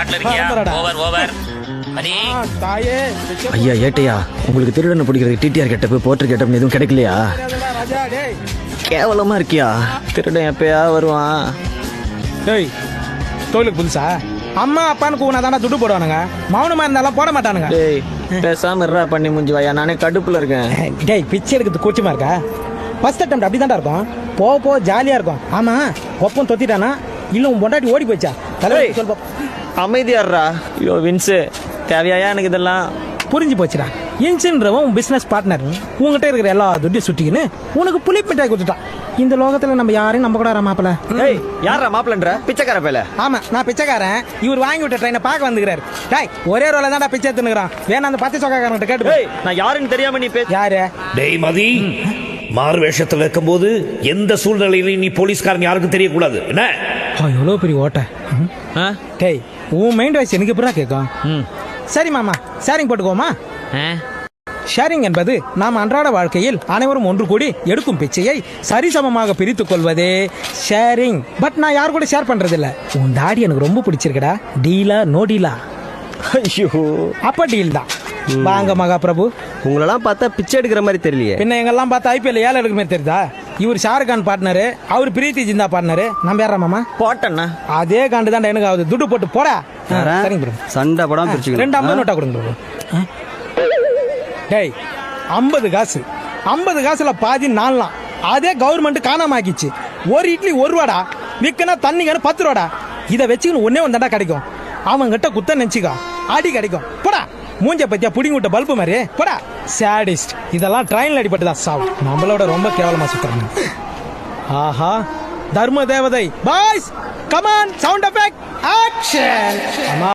ஸ்பாட்ல இருக்கியா? Over over. மணி தாயே ஐயா ஏட்டையா, உங்களுக்கு திருடனை பிடிக்கிறதுக்கு டிடிஆர் கெட்டப்பு போர்ட்டர் கெட்டப் எதுவும் கிடைக்கலையா? ராஜா டேய் கேவலமா இருக்கியா? திருடன் எப்பயா வருவான்? டேய் தொழிலுக்கு புதுசா அம்மா அப்பான்னு கூப்பினா தானே துட்டு போடுவானுங்க. மௌனமா இருந்தாலும் போட மாட்டானுங்க. டேய் பேசாம இருடா பண்ணி முடிஞ்சு வாயா, நானே கடுப்புல இருக்கேன். டேய் பிச்சை எடுக்கிறது கூச்சமா இருக்கா? ஃபர்ஸ்ட் அட்டெம்ப்ட் அப்படி தான்டா இருக்கும். போக போக ஜாலியா இருக்கும். ஆமா ஒப்பம் தொத்திட்டானா இல்ல உன் பொண்டாட்டி ஓடி போச்சா? தலைவர் சொல்ப அமைதியாடுறா. ஐயோ வின்ஸு, தேவையா எனக்கு இதெல்லாம்? புரிஞ்சு போச்சுடா. இன்சின்றவன் உன் பிசினஸ் பார்ட்னர். உங்ககிட்ட இருக்கிற எல்லா துட்டையும் சுட்டிக்கின்னு உனக்கு புளிப்பு மிட்டாய் கொடுத்துட்டான். இந்த லோகத்துல நம்ம யாரையும் நம்ப கூடாது மாப்பிள்ள. ஏய் யாரா மாப்பிளன்ற? பிச்சைக்கார பேல. ஆமா நான் பிச்சைக்காரன். இவர் வாங்கி விட்ட ட்ரெயினை பார்க்க வந்துக்கிறாரு. டேய் ஒரே ரோல தான்டா பிச்சை எடுத்துக்கிறான். வேணா அந்த 10 சொக்காரங்கிட்ட கேட்டு. ஏய் நான் யாருன்னு தெரியாம நீ யாரு? டேய் மதி, மாறு வேஷத்துல இருக்கும்போது எந்த சூழ்நிலையிலும் நீ போலீஸ்காரன் யாருக்கும் தெரியக்கூடாது என்ன? எவ்வளோ பெரிய ஓட்டை. டேய் உன் மைண்ட் வாய்ஸ் எனக்கு எப்படா கேட்கும்? சரி மாமா ஷேரிங் போட்டுக்கோமா? ஷேரிங் என்பது நாம் அன்றாட வாழ்க்கையில் அனைவரும் ஒன்று கூடி எடுக்கும் பிச்சையை சரிசமமாக பிரித்துக் கொள்வதே ஷேரிங். பட் நான் யார் கூட ஷேர் பண்றது இல்ல. உன் தாடி எனக்கு ரொம்ப பிடிச்சிருக்கடா. டீலா நோ டீலா? ஐயோ அப்ப டீல் தான். வாங்க மகா பிரபு. உங்களெல்லாம் பார்த்தா பிச்சை எடுக்கிற மாதிரி தெரியலையே. பின்ன எங்கெல்லாம் பார்த்தா ஐபிஎல் ஏழை எடுக்கிற மாதிரி தெரியுதா? இவர் ஷாருக்கான் பார்ட்னரு, அவர் பிரீத்தி ஜிந்தா பார்ட்னரு. நம்ம யாரா மாமா? போட்டண்ணா அதே காண்டு தான் எனக்கு ஆகுது. துட்டு போட்டு போடா. சரிங்க ப்ரோ. சண்டை படம் பிரிச்சு 2 50 நோட்டா கொடுங்க ப்ரோ. டேய் 50 காசு 50 காசுல பாதி நாலாம். அதே கவர்மெண்ட் காணாம ஆக்கிச்சு. ஒரு இட்லி 1 ரூபாடா. விற்கனா தண்ணிக்கான 10 ரூபாடா. இதை வச்சுக்கணும் ஒன்னே ஒன்றாடா கிடைக்கும். அவங்க கிட்ட குத்த நினைச்சுக்கா அடி கிடைக்கும். போடா மூஞ்ச பத்தியா புடிங்கி விட்ட பல்பு மாதிரி. போடா சாடிஸ்ட். இதெல்லாம் ட்ரெயின்ல அடிபட்டுதான் சாவு. நம்மளோட ரொம்ப கேவலமா சுத்துறாங்க. ஆஹா தர்ம தேவதை boys come on sound effect action.